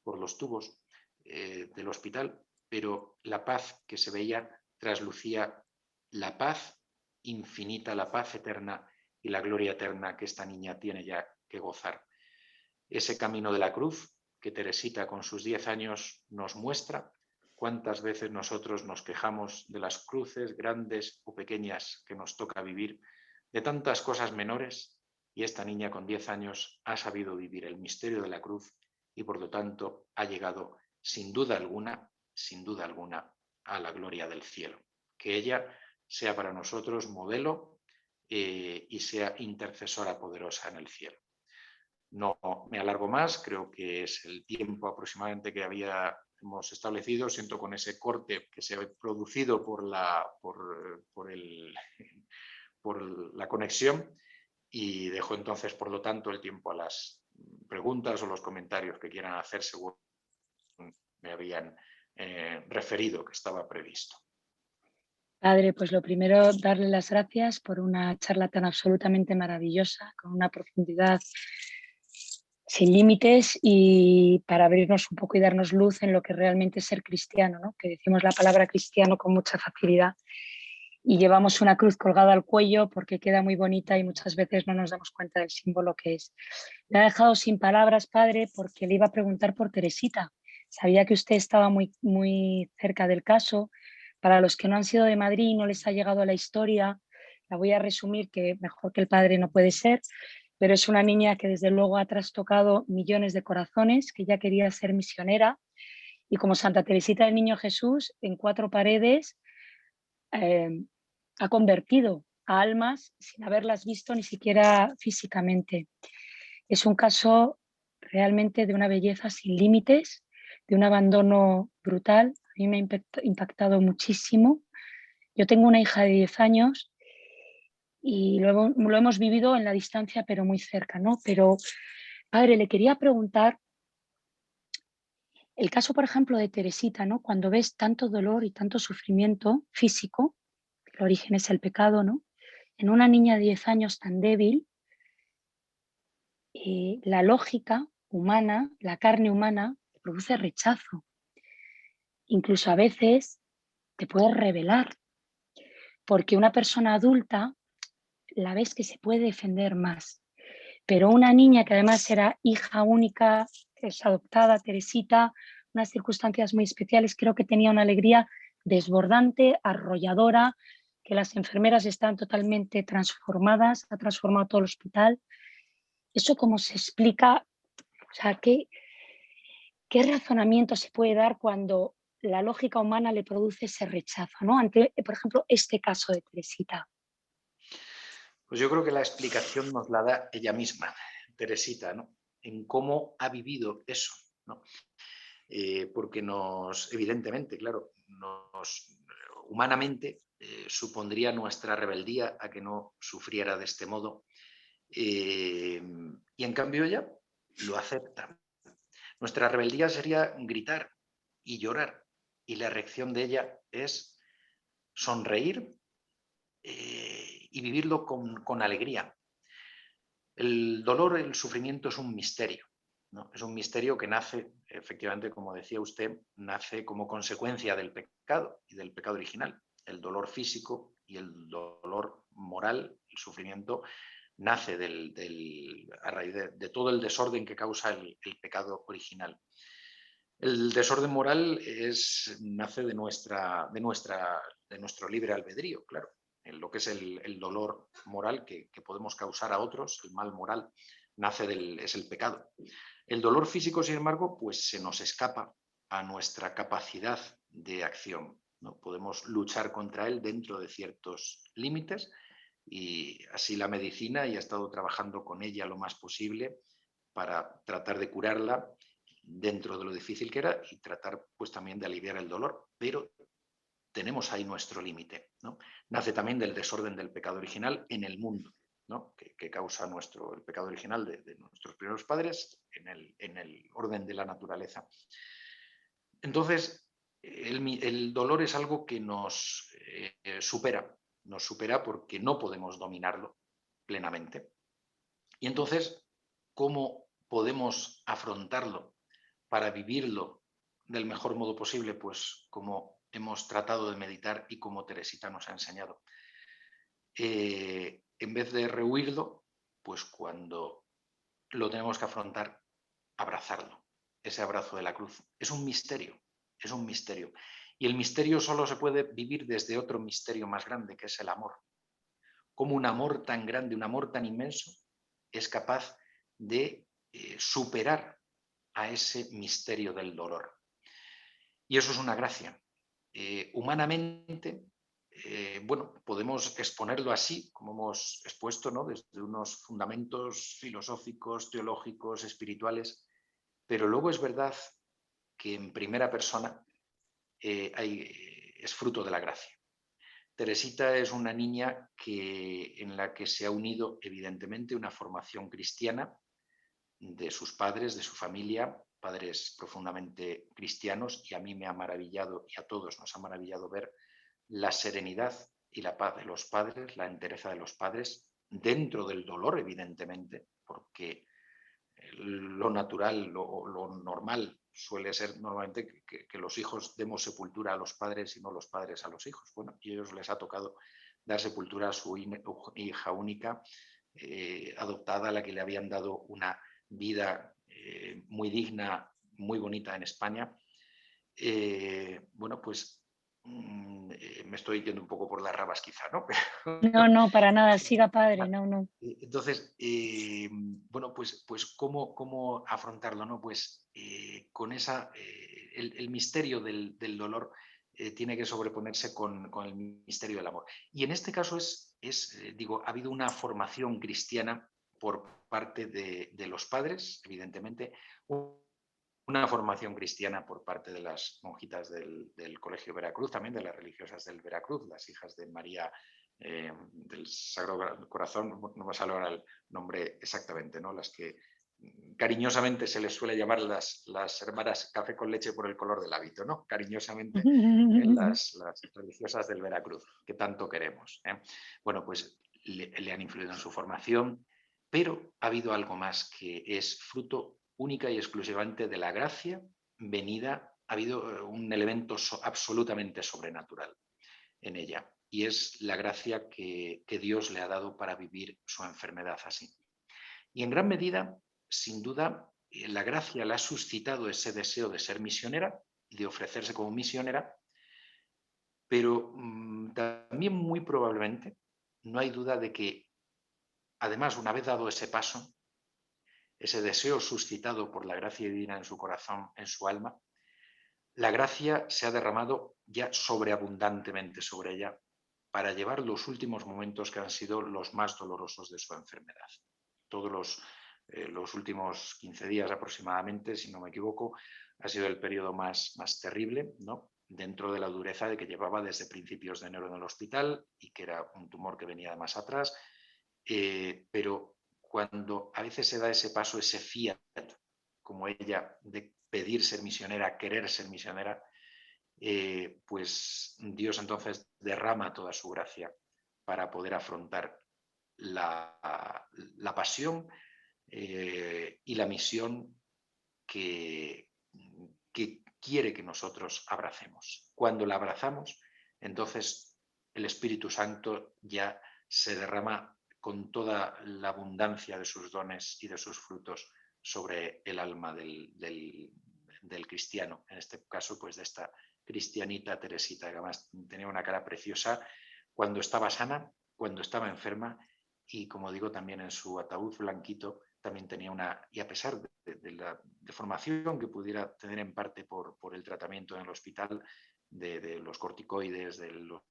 por los tubos del hospital, pero la paz que se veía traslucía la paz infinita la paz eterna y la gloria eterna que esta niña tiene ya que gozar. Ese camino de la cruz que Teresita con sus 10 años nos muestra, cuántas veces nosotros nos quejamos de las cruces grandes o pequeñas que nos toca vivir, de tantas cosas menores, y esta niña con 10 años ha sabido vivir el misterio de la cruz y por lo tanto ha llegado sin duda alguna, a la gloria del cielo. Que ella sea para nosotros modelo y sea intercesora poderosa en el cielo. No me alargo más, creo que es el tiempo aproximadamente que hemos establecido. Siento con ese corte que se ha producido por la conexión y dejo entonces, por lo tanto, el tiempo a las preguntas o los comentarios que quieran hacer según me habían referido que estaba previsto. Padre, pues lo primero, darle las gracias por una charla tan absolutamente maravillosa, con una profundidad sin límites y para abrirnos un poco y darnos luz en lo que realmente es ser cristiano, ¿no? Que decimos la palabra cristiano con mucha facilidad y llevamos una cruz colgada al cuello porque queda muy bonita y muchas veces no nos damos cuenta del símbolo que es. Me ha dejado sin palabras, Padre, porque le iba a preguntar por Teresita. Sabía que usted estaba muy cerca del caso. Para los que no han sido de Madrid y no les ha llegado a la historia, la voy a resumir, que mejor que el padre no puede ser, pero es una niña que desde luego ha trastocado millones de corazones, que ya quería ser misionera y como Santa Teresita del Niño Jesús, en 4 paredes ha convertido a almas sin haberlas visto ni siquiera físicamente. Es un caso realmente de una belleza sin límites, de un abandono brutal. A mí me ha impactado muchísimo. Yo tengo una hija de 10 años y lo hemos vivido en la distancia, pero muy cerca, ¿no? Pero, padre, le quería preguntar, el caso, por ejemplo, de Teresita, ¿no? Cuando ves tanto dolor y tanto sufrimiento físico, el origen es el pecado, ¿no? En una niña de 10 años tan débil, la lógica humana, la carne humana, produce rechazo. Incluso a veces te puedes rebelar, porque una persona adulta la ves que se puede defender más. Pero una niña que además era hija única, es adoptada, Teresita, unas circunstancias muy especiales, creo que tenía una alegría desbordante, arrolladora, que las enfermeras están totalmente transformadas, ha transformado todo el hospital. ¿Eso cómo se explica? O sea, ¿qué razonamiento se puede dar cuando la lógica humana le produce ese rechazo, ¿no? Ante, por ejemplo, este caso de Teresita. Pues yo creo que la explicación nos la da ella misma, Teresita, ¿no? En cómo ha vivido eso, ¿no? Porque evidentemente, claro, humanamente supondría nuestra rebeldía a que no sufriera de este modo. Y en cambio ella lo acepta. Nuestra rebeldía sería gritar y llorar, y la reacción de ella es sonreír y vivirlo con alegría. El dolor, el sufrimiento es un misterio, ¿no? Es un misterio que nace, efectivamente, como decía usted, nace como consecuencia del pecado y del pecado original. El dolor físico y el dolor moral, el sufrimiento, nace a raíz de todo el desorden que causa el pecado original. El desorden moral nace de nuestro libre albedrío, claro. En lo que es el dolor moral que podemos causar a otros, el mal moral, es el pecado. El dolor físico, sin embargo, pues se nos escapa a nuestra capacidad de acción, ¿no? Podemos luchar contra él dentro de ciertos límites y así la medicina ya ha estado trabajando con ella lo más posible para tratar de curarla dentro de lo difícil que era y tratar pues también de aliviar el dolor, pero tenemos ahí nuestro límite, ¿no? Nace también del desorden del pecado original en el mundo, ¿no? que causa el pecado original de nuestros primeros padres en el orden de la naturaleza. Entonces, el dolor es algo que nos supera porque no podemos dominarlo plenamente. Y entonces, ¿cómo podemos afrontarlo para vivirlo del mejor modo posible? Pues como hemos tratado de meditar y como Teresita nos ha enseñado. en vez de rehuirlo, pues cuando lo tenemos que afrontar, abrazarlo. Ese abrazo de la cruz es un misterio, es un misterio. Y el misterio solo se puede vivir desde otro misterio más grande, que es el amor. Cómo un amor tan grande, un amor tan inmenso, es capaz de superar a ese misterio del dolor. Y eso es una gracia. Humanamente, bueno, podemos exponerlo así, como hemos expuesto, ¿no? Desde unos fundamentos filosóficos, teológicos, espirituales, pero luego es verdad que en primera persona es fruto de la gracia. Teresita es una niña en la que se ha unido evidentemente una formación cristiana de sus padres, de su familia, padres profundamente cristianos, y a mí me ha maravillado, y a todos nos ha maravillado ver la serenidad y la paz de los padres, la entereza de los padres, dentro del dolor, evidentemente, porque lo natural, lo normal suele ser normalmente que los hijos demos sepultura a los padres y no los padres a los hijos. Bueno, y a ellos les ha tocado dar sepultura a su hija única, adoptada, a la que le habían dado una vida muy digna, muy bonita en España. Bueno, pues me estoy yendo un poco por las rabas quizá, ¿no? No, no, para nada, siga padre, no, no. Entonces, bueno, pues ¿cómo afrontarlo? ¿No? Pues con el misterio del dolor tiene que sobreponerse con el misterio del amor. Y en este caso digo, ha habido una formación cristiana por parte de los padres, evidentemente, una formación cristiana por parte de las monjitas del Colegio Veracruz, también de las religiosas del Veracruz, las hijas de María del Sagrado Corazón, no me sale ahora el nombre exactamente, ¿no? Las que cariñosamente se les suele llamar las hermanas café con leche por el color del hábito, ¿no? Cariñosamente las religiosas del Veracruz, que tanto queremos. Bueno, pues le han influido en su formación, pero ha habido algo más que es fruto única y exclusivamente de la gracia venida. Ha habido un elemento absolutamente sobrenatural en ella, y es la gracia que Dios le ha dado para vivir su enfermedad así. Y en gran medida, sin duda, la gracia le ha suscitado ese deseo de ser misionera y de ofrecerse como misionera, pero también muy probablemente no hay duda de que, además, una vez dado ese paso, ese deseo suscitado por la gracia divina en su corazón, en su alma, la gracia se ha derramado ya sobreabundantemente sobre ella para llevar los últimos momentos que han sido los más dolorosos de su enfermedad. Todos los últimos 15 días aproximadamente, si no me equivoco, ha sido el periodo más terrible, ¿no? Dentro de la dureza de que llevaba desde principios de enero en el hospital y que era un tumor que venía de más atrás, pero cuando a veces se da ese paso, ese fiat, como ella, de pedir ser misionera, querer ser misionera, pues Dios entonces derrama toda su gracia para poder afrontar la pasión y la misión que quiere que nosotros abracemos. Cuando la abrazamos, entonces el Espíritu Santo ya se derrama con toda la abundancia de sus dones y de sus frutos sobre el alma del cristiano, en este caso pues de esta cristianita Teresita, que además tenía una cara preciosa cuando estaba sana, cuando estaba enferma, y como digo, también en su ataúd blanquito también tenía y a pesar de la deformación que pudiera tener en parte por el tratamiento en el hospital, de los corticoides, de los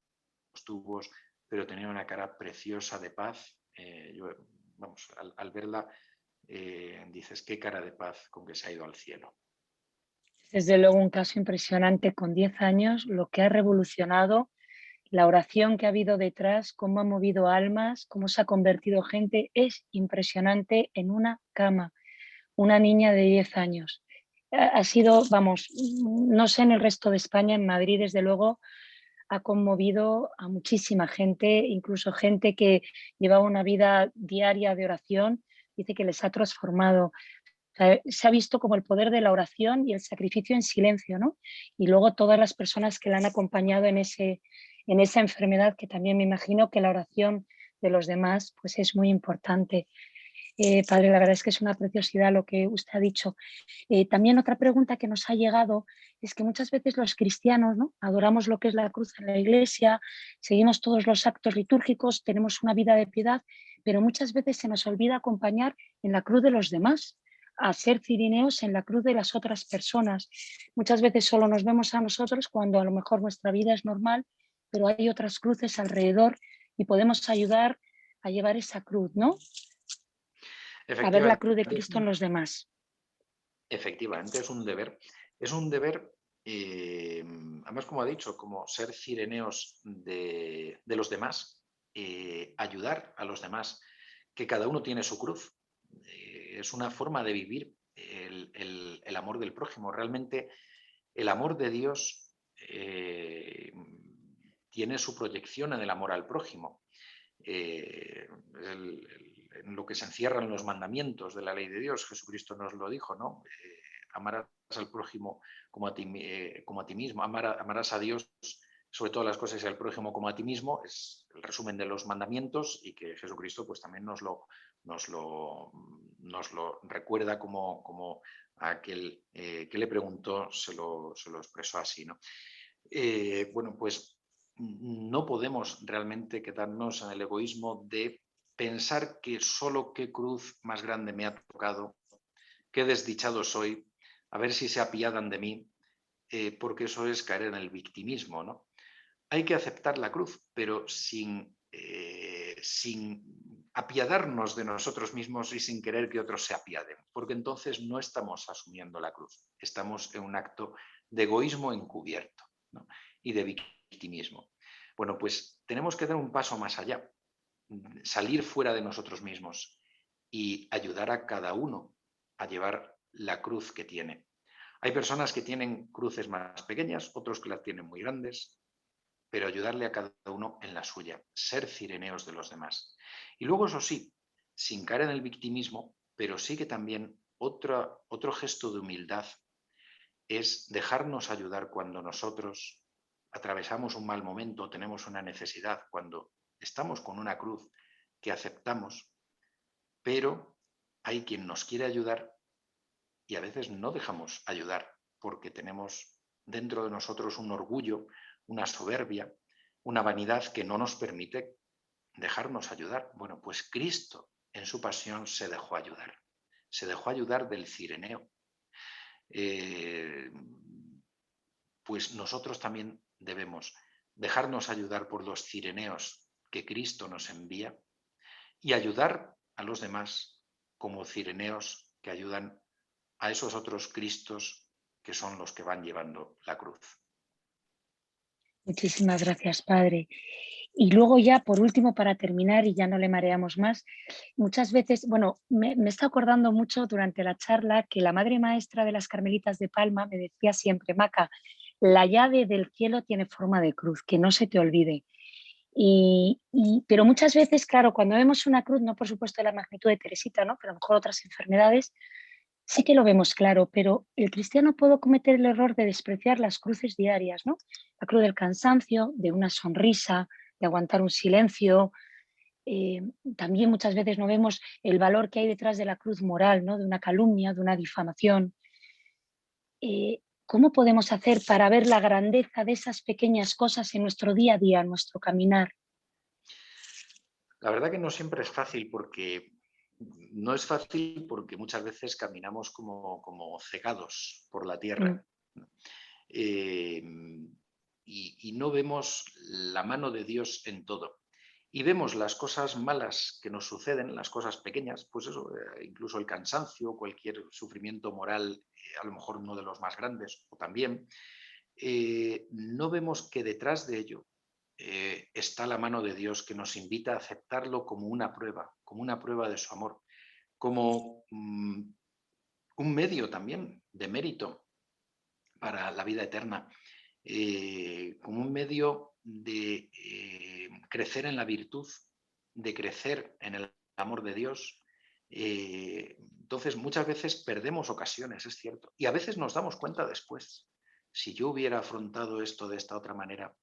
tubos, pero tenía una cara preciosa de paz. Vamos, al verla dices, qué cara de paz con que se ha ido al cielo. Desde luego un caso impresionante con 10 años, lo que ha revolucionado, la oración que ha habido detrás, cómo ha movido almas, cómo se ha convertido gente, es impresionante en una cama. Una niña de 10 años. Ha sido, vamos, no sé en el resto de España, en Madrid desde luego, ha conmovido a muchísima gente, incluso gente que llevaba una vida diaria de oración, dice que les ha transformado. O sea, se ha visto como el poder de la oración y el sacrificio en silencio, ¿no? Y luego todas las personas que la han acompañado en en esa enfermedad, que también me imagino que la oración de los demás pues es muy importante. Padre, la verdad es que es una preciosidad lo que usted ha dicho. También otra pregunta que nos ha llegado es que muchas veces los cristianos, ¿no?, adoramos lo que es la cruz en la iglesia, seguimos todos los actos litúrgicos, tenemos una vida de piedad, pero muchas veces se nos olvida acompañar en la cruz de los demás, a ser cirineos en la cruz de las otras personas. Muchas veces solo nos vemos a nosotros cuando a lo mejor nuestra vida es normal, pero hay otras cruces alrededor y podemos ayudar a llevar esa cruz, ¿no? A ver la Efectivamente, cruz de Cristo en los demás. efectivamente, es un deber. Es un deber, además, como ha dicho, como ser cireneos de los demás, ayudar a los demás, que cada uno tiene su cruz. Es una forma de vivir el amor del prójimo. Realmente el amor de Dios tiene su proyección en el amor al prójimo. En lo que se encierran los mandamientos de la ley de Dios, Jesucristo nos lo dijo, ¿no? Amarás al prójimo como a ti mismo, amarás a Dios sobre todas las cosas y al prójimo como a ti mismo, es el resumen de los mandamientos, y que Jesucristo pues también nos lo recuerda, como aquel que le preguntó se lo expresó así, ¿no? Bueno, pues no podemos realmente quedarnos en el egoísmo de pensar que solo qué cruz más grande me ha tocado, qué desdichado soy, a ver si se apiadan de mí, porque eso es caer en el victimismo, ¿no? Hay que aceptar la cruz, pero sin apiadarnos de nosotros mismos y sin querer que otros se apiaden, porque entonces no estamos asumiendo la cruz, estamos en un acto de egoísmo encubierto, ¿no?, y de victimismo. Bueno, pues tenemos que dar un paso más allá, salir fuera de nosotros mismos y ayudar a cada uno a llevar la cruz que tiene. Hay personas que tienen cruces más pequeñas, otros que las tienen muy grandes, pero ayudarle a cada uno en la suya, ser cireneos de los demás. Y luego, eso sí, sin caer en el victimismo, pero sí que también otro gesto de humildad es dejarnos ayudar cuando nosotros atravesamos un mal momento, tenemos una necesidad, cuando estamos con una cruz que aceptamos, pero hay quien nos quiere ayudar y a veces no dejamos ayudar porque tenemos dentro de nosotros un orgullo, una soberbia, una vanidad que no nos permite dejarnos ayudar. Bueno, pues Cristo en su pasión se dejó ayudar del cireneo. Pues nosotros también debemos dejarnos ayudar por los cireneos que Cristo nos envía y ayudar a los demás como cireneos que ayudan a esos otros Cristos que son los que van llevando la cruz. Muchísimas gracias, Padre. Y luego ya, por último, para terminar y ya no le mareamos más, muchas veces, bueno, me está acordando mucho durante la charla que la madre maestra de las Carmelitas de Palma me decía siempre: Maca, la llave del cielo tiene forma de cruz, que no se te olvide. Pero muchas veces, claro, cuando vemos una cruz, no por supuesto de la magnitud de Teresita, ¿no?, pero a lo mejor otras enfermedades, sí que lo vemos claro, pero el cristiano puede cometer el error de despreciar las cruces diarias, ¿no? La cruz del cansancio, de una sonrisa, de aguantar un silencio. eh, También muchas veces no vemos el valor que hay detrás de la cruz moral, ¿no?, de una calumnia, de una difamación. ¿Cómo podemos hacer para ver la grandeza de esas pequeñas cosas en nuestro día a día, en nuestro caminar? La verdad que no siempre es fácil, porque no es fácil porque muchas veces caminamos como cegados por la Mm, tierra, ¿no? Eh, y no vemos la mano de Dios en todo. Y vemos las cosas malas que nos suceden, las cosas pequeñas, pues eso, incluso el cansancio, cualquier sufrimiento moral, a lo mejor uno de los más grandes, o también, no vemos que detrás de ello está la mano de Dios, que nos invita a aceptarlo como una prueba de su amor, como un medio también de mérito para la vida eterna, como un medio de crecer en la virtud, de crecer en el amor de Dios. Entonces, muchas veces perdemos ocasiones, es cierto, y a veces nos damos cuenta después. Si yo hubiera afrontado esto de esta otra manera,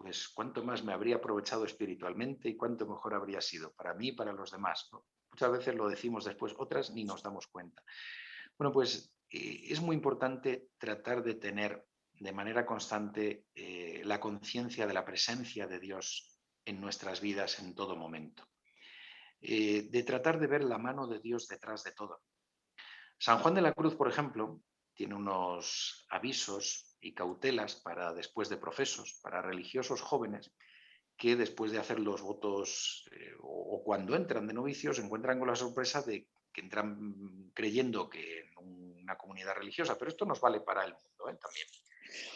pues cuánto más me habría aprovechado espiritualmente y cuánto mejor habría sido para mí y para los demás, ¿no? Muchas veces lo decimos después, otras ni nos damos cuenta. Bueno, pues es muy importante tratar de tener de manera constante la conciencia de la presencia de Dios en nuestras vidas en todo momento. De tratar de ver la mano de Dios detrás de todo. San Juan de la Cruz, por ejemplo, tiene unos avisos y cautelas para después de profesos, para religiosos jóvenes que después de hacer los votos o cuando entran de novicios se encuentran con la sorpresa de que entran creyendo que en una comunidad religiosa, pero esto nos vale para el mundo también.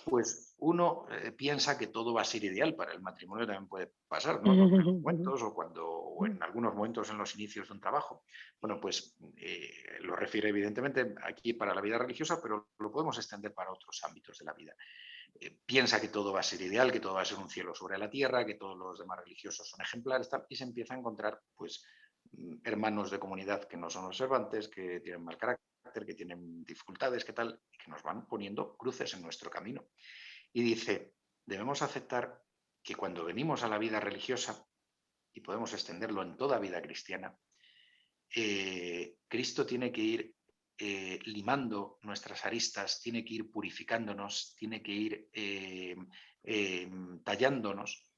Pues uno piensa que todo va a ser ideal, para el matrimonio también puede pasar, ¿no? En los primeros momentos o en algunos momentos en los inicios de un trabajo. Bueno, pues lo refiere evidentemente aquí para la vida religiosa, pero lo podemos extender para otros ámbitos de la vida. Piensa que todo va a ser ideal, que todo va a ser un cielo sobre la tierra, que todos los demás religiosos son ejemplares, tal, y se empieza a encontrar pues hermanos de comunidad que no son observantes, que tienen mal carácter, que tienen dificultades, que tal, y que nos van poniendo cruces en nuestro camino. Y dice, debemos aceptar que cuando venimos a la vida religiosa, y podemos extenderlo en toda vida cristiana, Cristo tiene que ir limando nuestras aristas, tiene que ir purificándonos, tiene que ir tallándonos,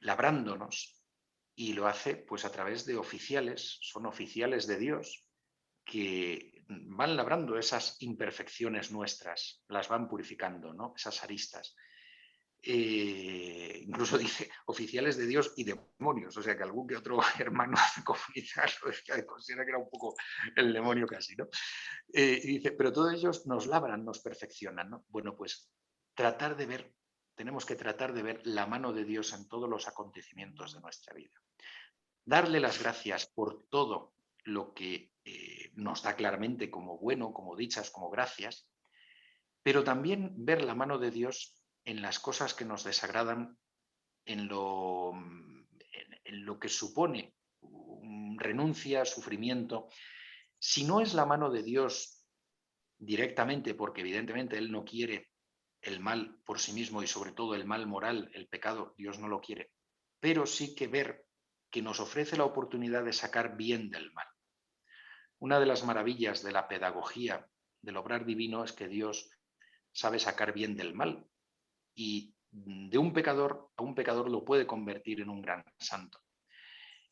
labrándonos, y lo hace pues a través de oficiales, son oficiales de Dios que van labrando esas imperfecciones nuestras, las van purificando, ¿no? Esas aristas. Incluso dice oficiales de Dios y demonios, o sea que algún que otro hermano de comunidad lo considera que era un poco el demonio casi, ¿no? Y dice, pero todos ellos nos labran, nos perfeccionan, ¿no? Bueno, pues tenemos que tratar de ver la mano de Dios en todos los acontecimientos de nuestra vida. Darle las gracias por todo lo que nos da claramente como bueno, como dichas, como gracias, pero también ver la mano de Dios en las cosas que nos desagradan, en lo que supone renuncia, sufrimiento. Si no es la mano de Dios directamente, porque evidentemente Él no quiere el mal por sí mismo y sobre todo el mal moral, el pecado, Dios no lo quiere, pero sí que ver que nos ofrece la oportunidad de sacar bien del mal. Una de las maravillas de la pedagogía del obrar divino es que Dios sabe sacar bien del mal y de un pecador a un pecador lo puede convertir en un gran santo.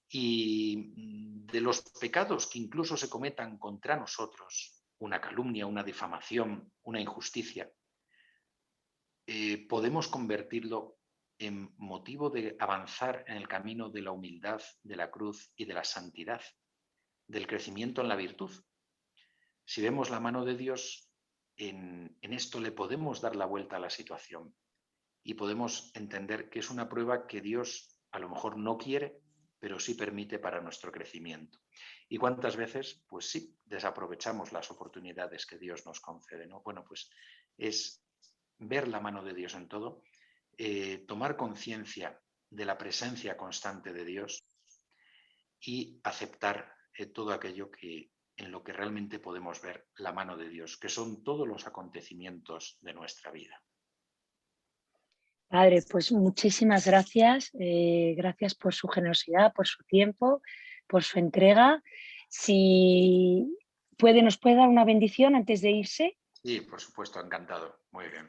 Y de los pecados que incluso se cometan contra nosotros, una calumnia, una difamación, una injusticia, podemos convertirlo en motivo de avanzar en el camino de la humildad, de la cruz y de la santidad, del crecimiento en la virtud. Si vemos la mano de Dios, en esto le podemos dar la vuelta a la situación y podemos entender que es una prueba que Dios a lo mejor no quiere, pero sí permite para nuestro crecimiento. ¿Y cuántas veces? Pues sí, desaprovechamos las oportunidades que Dios nos concede, ¿no? Bueno, pues es ver la mano de Dios en todo, tomar conciencia de la presencia constante de Dios y aceptar todo aquello en lo que realmente podemos ver la mano de Dios, que son todos los acontecimientos de nuestra vida. Padre, pues muchísimas gracias. Gracias por su generosidad, por su tiempo, por su entrega. Si nos puede dar una bendición antes de irse. Sí, por supuesto, encantado. Muy bien.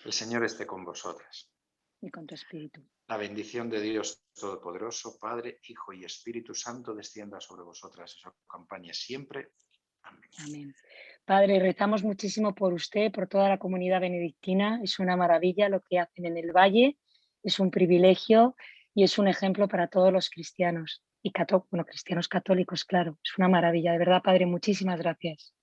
El Señor esté con vosotras. Y con tu espíritu. La bendición de Dios Todopoderoso, Padre, Hijo y Espíritu Santo, descienda sobre vosotras y os acompañe siempre. Amén. Amén. Padre, rezamos muchísimo por usted, por toda la comunidad benedictina. Es una maravilla lo que hacen en el Valle, es un privilegio y es un ejemplo para todos los cristianos y cristianos católicos, claro. Es una maravilla, de verdad, Padre, muchísimas gracias.